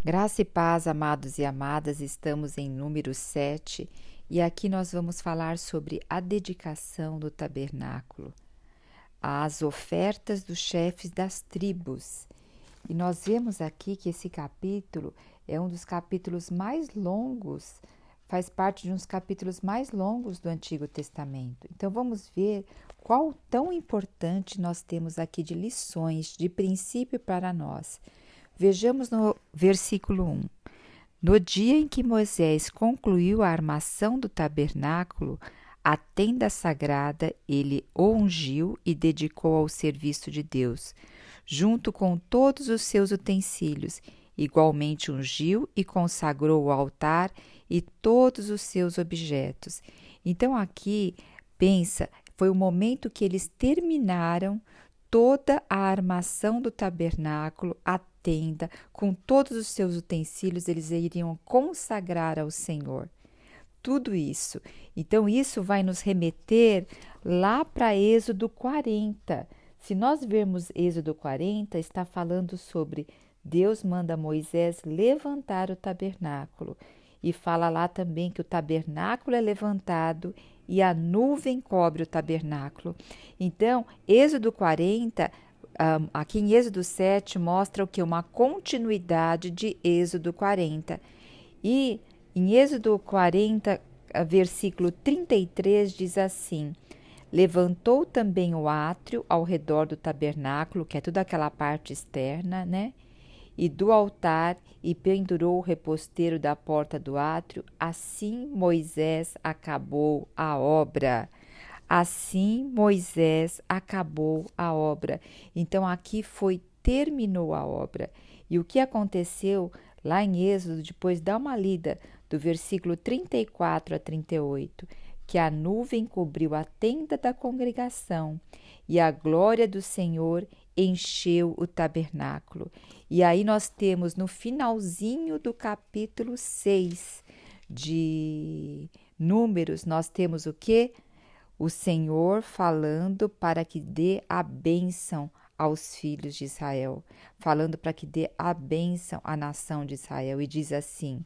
Graça e paz, amados e amadas, estamos em número 7 e aqui nós vamos falar sobre a dedicação do tabernáculo, as ofertas dos chefes das tribos. E nós vemos aqui que esse capítulo é um dos capítulos mais longos, faz parte de uns capítulos mais longos do Antigo Testamento. Então vamos ver qual tão importante nós temos aqui de lições, de princípio para nós. Vejamos no versículo 1. No dia em que Moisés concluiu a armação do tabernáculo, a tenda sagrada, ele o ungiu e dedicou ao serviço de Deus, junto com todos os seus utensílios. Igualmente ungiu e consagrou o altar e todos os seus objetos. Então aqui, pensa, foi o momento que eles terminaram toda a armação do tabernáculo, a tenda, com todos os seus utensílios, eles iriam consagrar ao Senhor. Tudo isso. Então, isso vai nos remeter lá para Êxodo 40. Se nós vermos Êxodo 40, está falando sobre Deus manda Moisés levantar o tabernáculo. E fala lá também que o tabernáculo é levantado e a nuvem cobre o tabernáculo. Então, Êxodo 40, aqui em Êxodo 7, mostra o que? Uma continuidade de Êxodo 40. E em Êxodo 40, versículo 33, diz assim: levantou também o átrio ao redor do tabernáculo, que é toda aquela parte externa, né? E do altar, e pendurou o reposteiro da porta do átrio. Assim Moisés acabou a obra. Assim Moisés acabou a obra. Então aqui terminou a obra. E o que aconteceu lá em Êxodo, depois dá uma lida do versículo 34 a 38, que a nuvem cobriu a tenda da congregação e a glória do Senhor encheu o tabernáculo. E aí nós temos no finalzinho do capítulo 6 de Números, nós temos o quê? O Senhor falando para que dê a bênção aos filhos de Israel, falando para que dê a bênção à nação de Israel, e diz assim: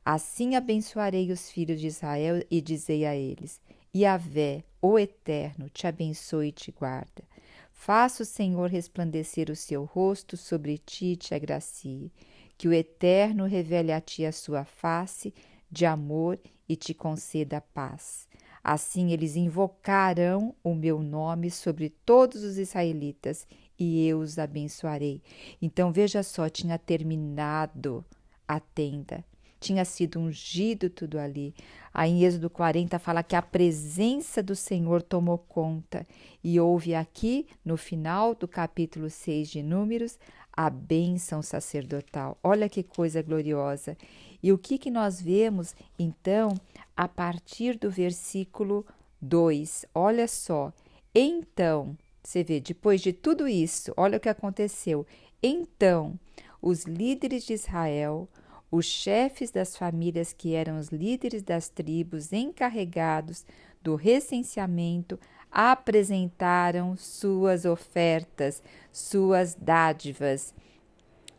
assim abençoarei os filhos de Israel e dizei a eles: Yahvé, o Eterno, te abençoe e te guarda. Faça o Senhor resplandecer o seu rosto sobre ti e te agracie. Que o Eterno revele a ti a sua face de amor e te conceda paz. Assim eles invocarão o meu nome sobre todos os israelitas e eu os abençoarei. Então veja só, tinha terminado a tenda, tinha sido ungido tudo ali. Aí em Êxodo 40 fala que a presença do Senhor tomou conta e houve aqui no final do capítulo 6 de Números a bênção sacerdotal. Olha que coisa gloriosa. E o que nós vemos então a partir do versículo 2? Olha só. Então, você vê, depois de tudo isso, olha o que aconteceu. Então, os líderes de Israel, os chefes das famílias que eram os líderes das tribos encarregados do recenseamento, apresentaram suas ofertas, suas dádivas.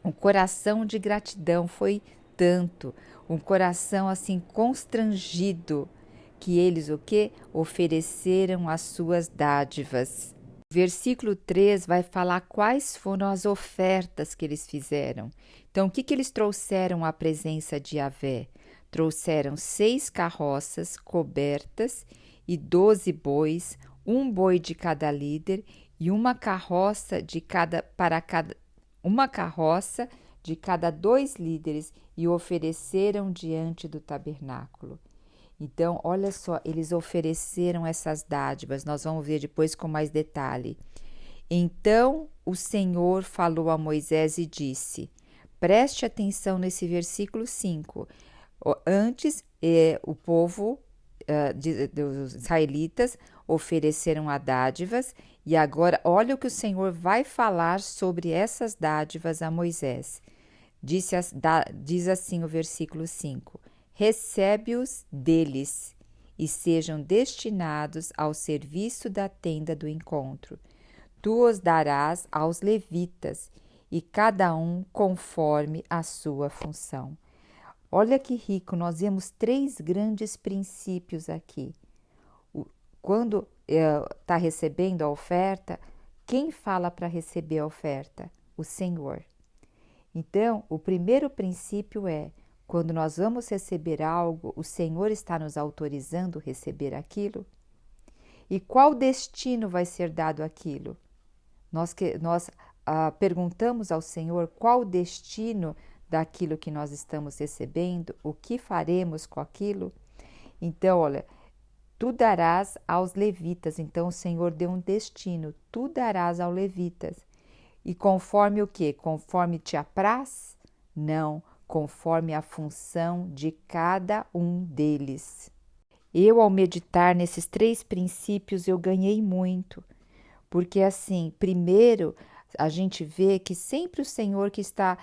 Um coração de gratidão foi tanto, um coração assim constrangido, que eles o quê? Ofereceram as suas dádivas. Versículo 3 vai falar quais foram as ofertas que eles fizeram. Então, o que eles trouxeram à presença de Yahvé? Trouxeram 6 carroças cobertas e 12 bois, um boi de cada líder e uma carroça de cada 2 líderes, e ofereceram diante do tabernáculo. Então, olha só, eles ofereceram essas dádivas, nós vamos ver depois com mais detalhe. Então o Senhor falou a Moisés e disse, preste atenção nesse versículo 5. Antes, o povo dos israelitas ofereceram a dádivas, e agora olha o que o Senhor vai falar sobre essas dádivas a Moisés. Diz assim o versículo 5: recebe-os deles e sejam destinados ao serviço da tenda do encontro. Tu os darás aos levitas e cada um conforme a sua função. Olha que rico, nós vemos 3 grandes princípios aqui. Quando está recebendo a oferta, quem fala para receber a oferta? O Senhor. Então, o primeiro princípio é, quando nós vamos receber algo, o Senhor está nos autorizando a receber aquilo? E qual destino vai ser dado àquilo? Nós perguntamos ao Senhor qual o destino daquilo que nós estamos recebendo, o que faremos com aquilo? Então, olha, tu darás aos levitas. Então, o Senhor deu um destino, tu darás aos levitas. E conforme o quê? Conforme te apraz? Não, conforme a função de cada um deles. Eu, ao meditar nesses 3 princípios, eu ganhei muito. Porque assim, primeiro, a gente vê que sempre o Senhor que está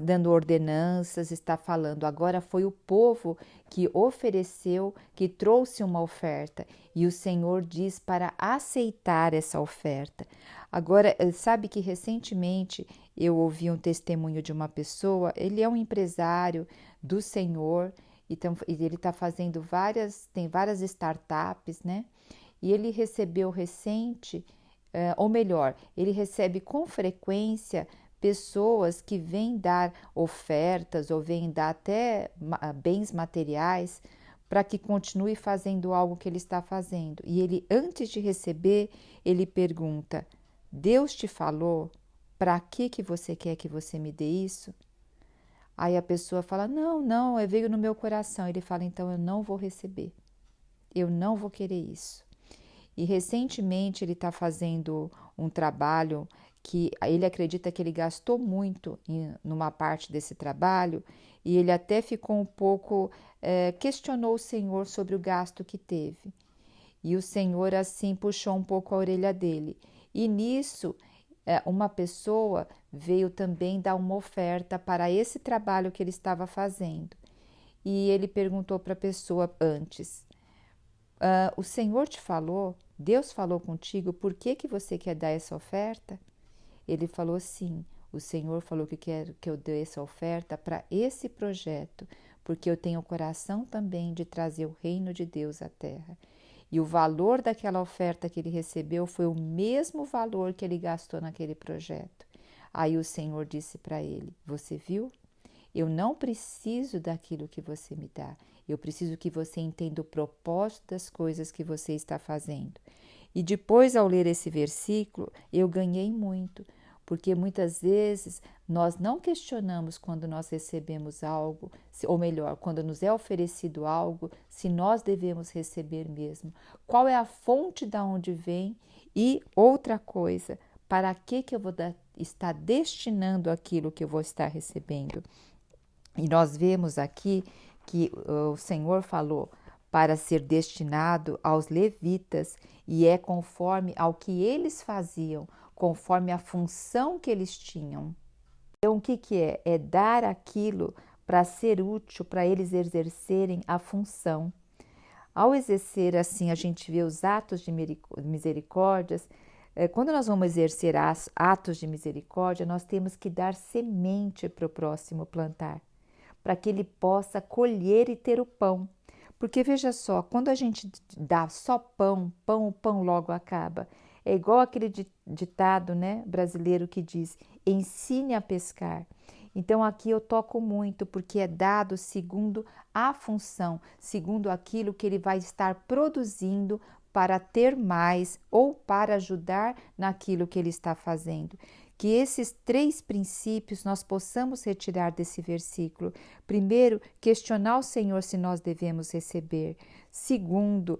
dando ordenanças, está falando. Agora foi o povo que ofereceu, que trouxe uma oferta. E o Senhor diz para aceitar essa oferta. Agora, sabe que recentemente eu ouvi um testemunho de uma pessoa, ele é um empresário do Senhor, então, ele está fazendo tem várias startups, né? E ele recebeu ou melhor, ele recebe com frequência pessoas que vêm dar ofertas ou vêm dar até bens materiais para que continue fazendo algo que ele está fazendo. E ele, antes de receber, ele pergunta: Deus te falou? Para que você quer que você me dê isso? Aí a pessoa fala: não, veio no meu coração. Ele fala: então eu não vou receber, eu não vou querer isso. E recentemente ele está fazendo um trabalho que ele acredita que ele gastou muito numa parte desse trabalho, e ele até ficou um pouco, questionou o Senhor sobre o gasto que teve. E o Senhor assim puxou um pouco a orelha dele. E nisso, uma pessoa veio também dar uma oferta para esse trabalho que ele estava fazendo. E ele perguntou para a pessoa antes: o Senhor te falou? Deus falou contigo? Por que você quer dar essa oferta? Ele falou: sim, o Senhor falou que quer que eu dê essa oferta para esse projeto, porque eu tenho o coração também de trazer o reino de Deus à terra. E o valor daquela oferta que ele recebeu foi o mesmo valor que ele gastou naquele projeto. Aí o Senhor disse para ele: você viu? Eu não preciso daquilo que você me dá. Eu preciso que você entenda o propósito das coisas que você está fazendo. E depois, ao ler esse versículo, eu ganhei muito, porque muitas vezes nós não questionamos quando nós recebemos algo, ou melhor, quando nos é oferecido algo, se nós devemos receber mesmo. Qual é a fonte da onde vem? E outra coisa, para que eu vou estar destinando aquilo que eu vou estar recebendo? E nós vemos aqui que o Senhor falou para ser destinado aos levitas, e é conforme ao que eles faziam, conforme a função que eles tinham. Então, o que é? É dar aquilo para ser útil, para eles exercerem a função. Ao exercer assim, a gente vê os atos de misericórdias. Quando nós vamos exercer atos de misericórdia, nós temos que dar semente para o próximo plantar, para que ele possa colher e ter o pão. Porque veja só, quando a gente dá só pão, o pão logo acaba. É igual aquele ditado, né, brasileiro que diz: ensine a pescar. Então aqui eu toco muito, porque é dado segundo a função, segundo aquilo que ele vai estar produzindo para ter mais ou para ajudar naquilo que ele está fazendo. Que esses 3 princípios nós possamos retirar desse versículo. Primeiro, questionar o Senhor se nós devemos receber. Segundo,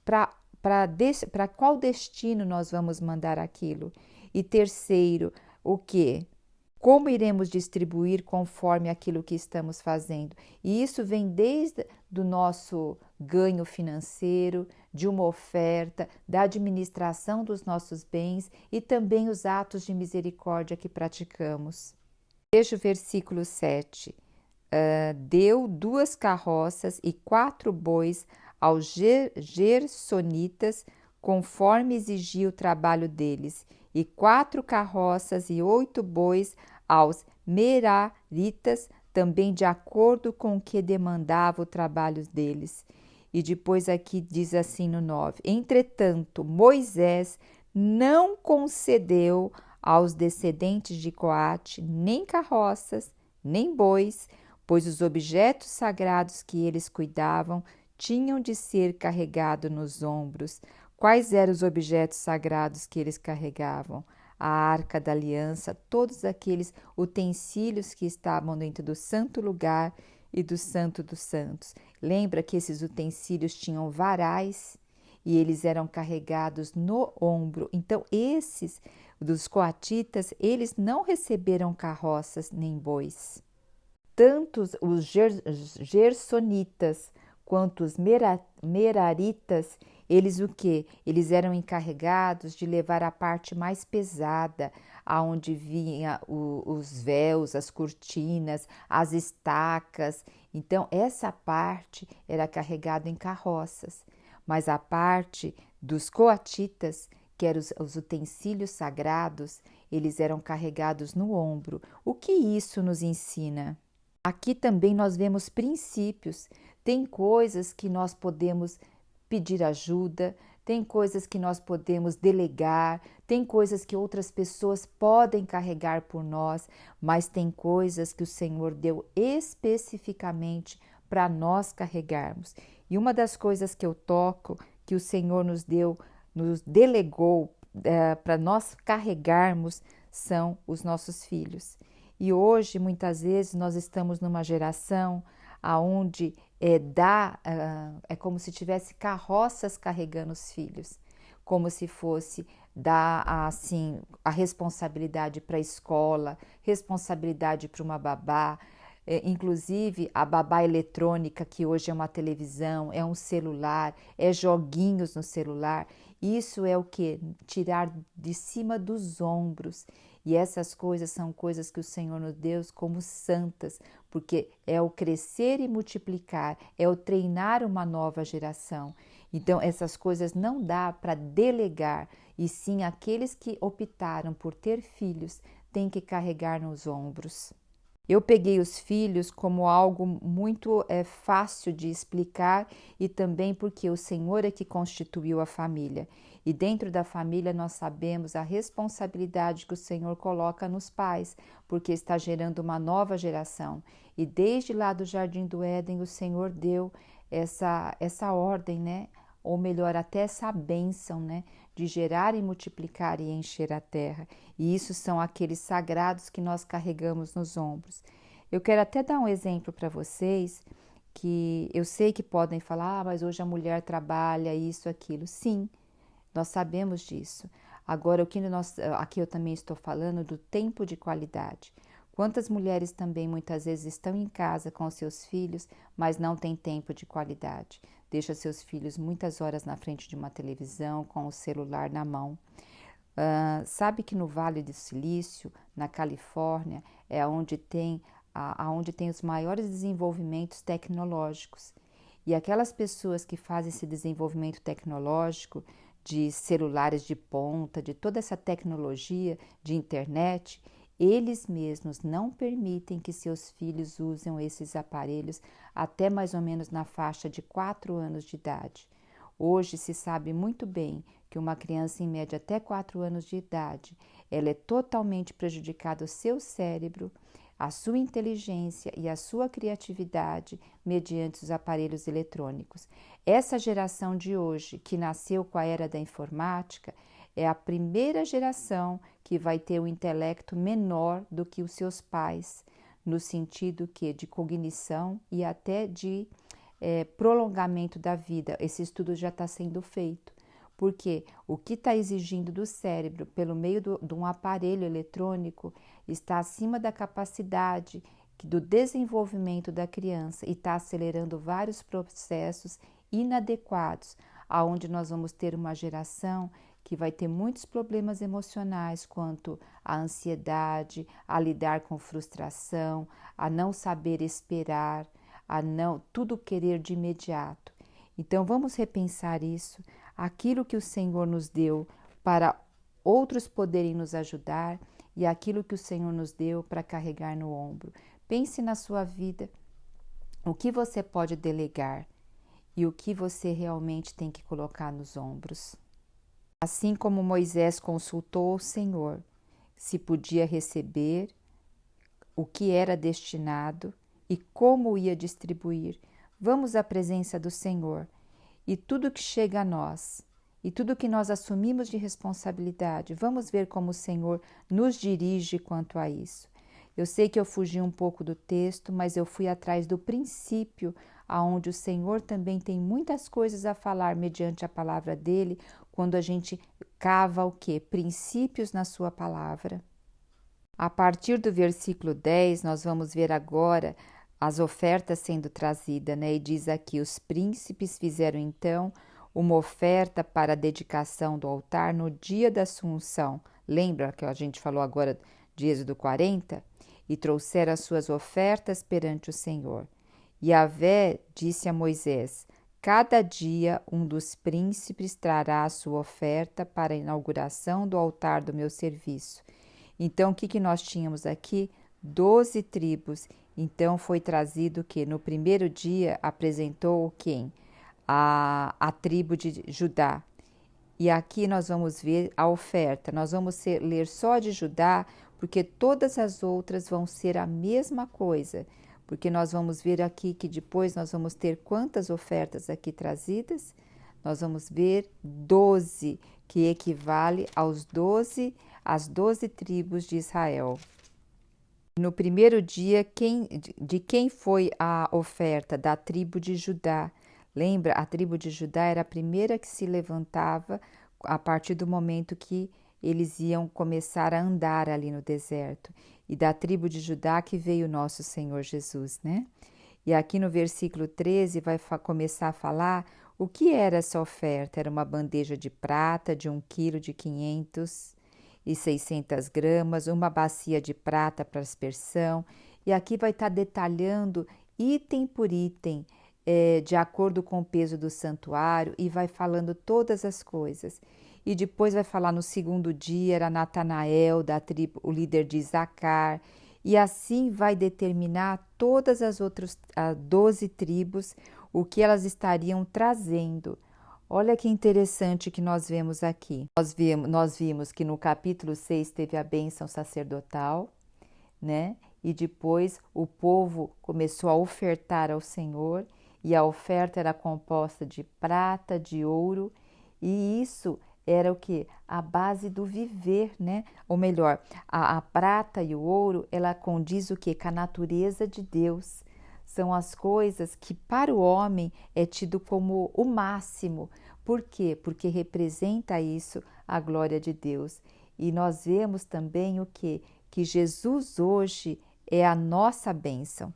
para qual destino nós vamos mandar aquilo. E terceiro, o quê? Como iremos distribuir conforme aquilo que estamos fazendo? E isso vem desde do nosso ganho financeiro, de uma oferta, da administração dos nossos bens e também os atos de misericórdia que praticamos. Veja o versículo 7. Deu 2 carroças e 4 bois aos gersonitas, conforme exigia o trabalho deles, e 4 carroças e 8 bois aos Meraritas, também de acordo com o que demandava o trabalho deles. E depois aqui diz assim no 9: Entretanto, Moisés não concedeu aos descendentes de Coate nem carroças, nem bois, pois os objetos sagrados que eles cuidavam tinham de ser carregados nos ombros. Quais eram os objetos sagrados que eles carregavam? A arca da aliança, todos aqueles utensílios que estavam dentro do santo lugar e do santo dos santos. Lembra que esses utensílios tinham varais e eles eram carregados no ombro. Então, esses dos coatitas, eles não receberam carroças nem bois. Tanto os gersonitas quanto os meraritas, eles o quê? Eles eram encarregados de levar a parte mais pesada, aonde vinha os véus, as cortinas, as estacas. Então, essa parte era carregada em carroças. Mas a parte dos coatitas, que eram os utensílios sagrados, eles eram carregados no ombro. O que isso nos ensina? Aqui também nós vemos princípios. Tem coisas que nós podemos pedir ajuda, tem coisas que nós podemos delegar, tem coisas que outras pessoas podem carregar por nós, mas tem coisas que o Senhor deu especificamente para nós carregarmos. E uma das coisas que eu toco, que o Senhor nos deu, nos delegou para nós carregarmos, são os nossos filhos. E hoje, muitas vezes, nós estamos numa geração onde é como se tivesse carroças carregando os filhos, como se fosse dar assim a responsabilidade para a escola, responsabilidade para uma babá, inclusive a babá eletrônica, que hoje é uma televisão, é um celular, é joguinhos no celular. Isso é o que? Tirar de cima dos ombros. E essas coisas são coisas que o Senhor nos deu como santas, porque é o crescer e multiplicar, é o treinar uma nova geração. Então, essas coisas não dá para delegar, e sim aqueles que optaram por ter filhos têm que carregar nos ombros. Eu peguei os filhos como algo muito fácil de explicar e também porque o Senhor é que constituiu a família. E dentro da família nós sabemos a responsabilidade que o Senhor coloca nos pais, porque está gerando uma nova geração. E desde lá do Jardim do Éden o Senhor deu essa ordem, né? Ou melhor, até essa bênção, né? De gerar e multiplicar e encher a terra. E isso são aqueles sagrados que nós carregamos nos ombros. Eu quero até dar um exemplo para vocês, que eu sei que podem falar, mas hoje a mulher trabalha isso, aquilo. Sim, nós sabemos disso. Agora, aqui eu também estou falando do tempo de qualidade. Quantas mulheres também muitas vezes estão em casa com os seus filhos, mas não têm tempo de qualidade. Deixa seus filhos muitas horas na frente de uma televisão, com o celular na mão. Sabe que no Vale do Silício, na Califórnia, é onde tem os maiores desenvolvimentos tecnológicos. E aquelas pessoas que fazem esse desenvolvimento tecnológico, de celulares de ponta, de toda essa tecnologia de internet, eles mesmos não permitem que seus filhos usem esses aparelhos até mais ou menos na faixa de 4 anos de idade. Hoje se sabe muito bem que uma criança em média até 4 anos de idade, ela é totalmente prejudicada o seu cérebro, a sua inteligência e a sua criatividade mediante os aparelhos eletrônicos. Essa geração de hoje, que nasceu com a era da informática, é a primeira geração que vai ter um intelecto menor do que os seus pais, no sentido que de cognição e até de prolongamento da vida. Esse estudo já está sendo feito, porque o que está exigindo do cérebro pelo meio de um aparelho eletrônico está acima da capacidade do desenvolvimento da criança e está acelerando vários processos inadequados, aonde nós vamos ter uma geração que vai ter muitos problemas emocionais quanto à ansiedade, a lidar com frustração, a não saber esperar, a não tudo querer de imediato. Então vamos repensar isso, aquilo que o Senhor nos deu para outros poderem nos ajudar e aquilo que o Senhor nos deu para carregar no ombro. Pense na sua vida, o que você pode delegar e o que você realmente tem que colocar nos ombros. Assim como Moisés consultou o Senhor se podia receber, o que era destinado e como ia distribuir, vamos à presença do Senhor e tudo que chega a nós e tudo que nós assumimos de responsabilidade, vamos ver como o Senhor nos dirige quanto a isso. Eu sei que eu fugi um pouco do texto, mas eu fui atrás do princípio, aonde o Senhor também tem muitas coisas a falar mediante a palavra dele, quando a gente cava o quê? Princípios na sua palavra. A partir do versículo 10, nós vamos ver agora as ofertas sendo trazidas, né? E diz aqui, os príncipes fizeram então uma oferta para a dedicação do altar no dia da Assunção. Lembra que a gente falou agora de Êxodo 40? E trouxeram as suas ofertas perante o Senhor. Yahvé disse a Moisés, cada dia um dos príncipes trará a sua oferta para a inauguração do altar do meu serviço. Então, o que nós tínhamos aqui? 12 tribos. Então, foi trazido que no primeiro dia apresentou quem? A tribo de Judá. E aqui nós vamos ver a oferta. Nós vamos ler só de Judá, porque todas as outras vão ser a mesma coisa. Porque nós vamos ver aqui que depois nós vamos ter quantas ofertas aqui trazidas? Nós vamos ver 12, que equivale às 12 tribos de Israel. No primeiro dia, de quem foi a oferta? Da tribo de Judá. Lembra, a tribo de Judá era a primeira que se levantava a partir do momento que eles iam começar a andar ali no deserto. E da tribo de Judá que veio o nosso Senhor Jesus, né? E aqui no versículo 13 vai começar a falar o que era essa oferta. Era uma bandeja de prata de 1 quilo de 500 gramas, uma bacia de prata para aspersão. E aqui vai estar detalhando item por item, de acordo com o peso do santuário, e vai falando todas as coisas. E depois vai falar no segundo dia, era Natanael, da tribo, o líder de Isacar, e assim vai determinar todas as outras 12 tribos, o que elas estariam trazendo. Olha que interessante que nós vemos aqui. Nós vimos que no capítulo 6 teve a bênção sacerdotal, né? E depois o povo começou a ofertar ao Senhor, e a oferta era composta de prata, de ouro, e isso era o que? A base do viver, né? Ou melhor, a prata e o ouro, ela condiz o que? Com a natureza de Deus. São as coisas que para o homem é tido como o máximo. Por quê? Porque representa isso a glória de Deus. E nós vemos também o quê? Que Jesus hoje é a nossa bênção.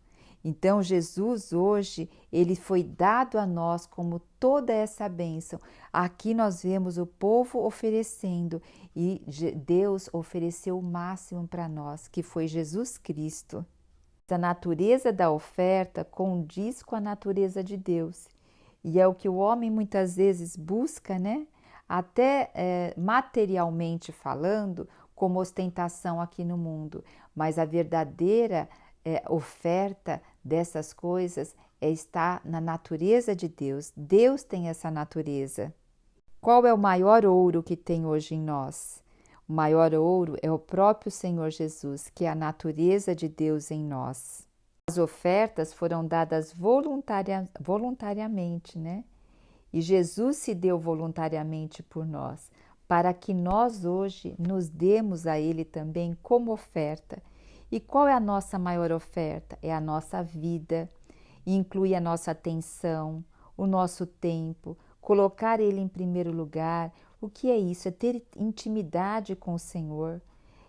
Então, Jesus hoje, ele foi dado a nós como toda essa bênção. Aqui nós vemos o povo oferecendo e Deus ofereceu o máximo para nós, que foi Jesus Cristo. A natureza da oferta condiz com a natureza de Deus. E é o que o homem muitas vezes busca, né? Até materialmente falando, como ostentação aqui no mundo. Mas a verdadeira oferta dessas coisas está na natureza de Deus. Deus tem essa natureza. Qual é o maior ouro que tem hoje em nós? O maior ouro é o próprio Senhor Jesus, que é a natureza de Deus em nós. As ofertas foram dadas voluntariamente, né? E Jesus se deu voluntariamente por nós, para que nós hoje nos demos a Ele também como oferta. E qual é a nossa maior oferta? É a nossa vida, inclui a nossa atenção, o nosso tempo, colocar Ele em primeiro lugar. O que é isso? É ter intimidade com o Senhor,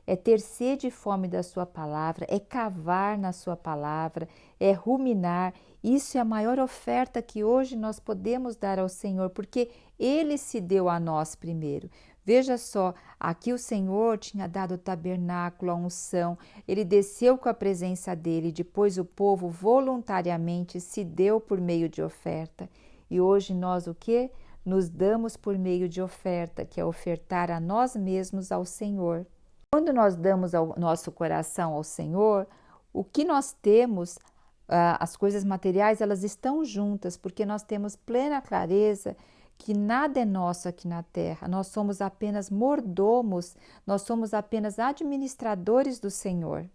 é ter sede e fome da sua palavra, é cavar na sua palavra, é ruminar. Isso é a maior oferta que hoje nós podemos dar ao Senhor, porque Ele se deu a nós primeiro. Veja só, aqui o Senhor tinha dado o tabernáculo, a unção, Ele desceu com a presença dEle, depois o povo voluntariamente se deu por meio de oferta. E hoje nós o quê? Nos damos por meio de oferta, que é ofertar a nós mesmos ao Senhor. Quando nós damos o nosso coração ao Senhor, o que nós temos, as coisas materiais, elas estão juntas, porque nós temos plena clareza que nada é nosso aqui na terra, nós somos apenas mordomos, nós somos apenas administradores do Senhor.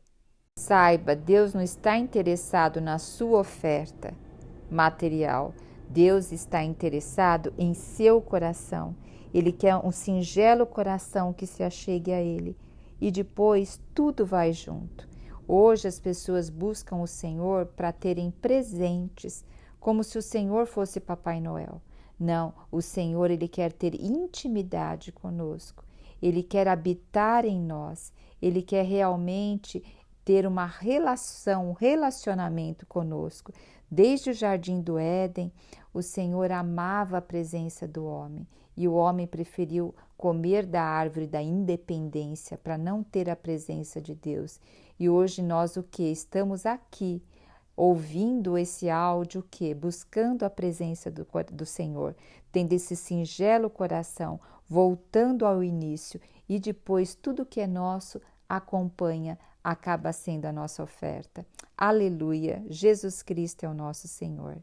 Saiba, Deus não está interessado na sua oferta material, Deus está interessado em seu coração. Ele quer um singelo coração que se achegue a Ele e depois tudo vai junto. Hoje as pessoas buscam o Senhor para terem presentes, como se o Senhor fosse Papai Noel. Não, o Senhor, Ele quer ter intimidade conosco, Ele quer habitar em nós, Ele quer realmente ter uma relação, um relacionamento conosco. Desde o jardim do Éden, o Senhor amava a presença do homem e o homem preferiu comer da árvore da independência para não ter a presença de Deus. E hoje nós o que? Estamos aqui ouvindo esse áudio, que buscando a presença do Senhor, tendo esse singelo coração, voltando ao início e depois tudo que é nosso acompanha, acaba sendo a nossa oferta. Aleluia! Jesus Cristo é o nosso Senhor.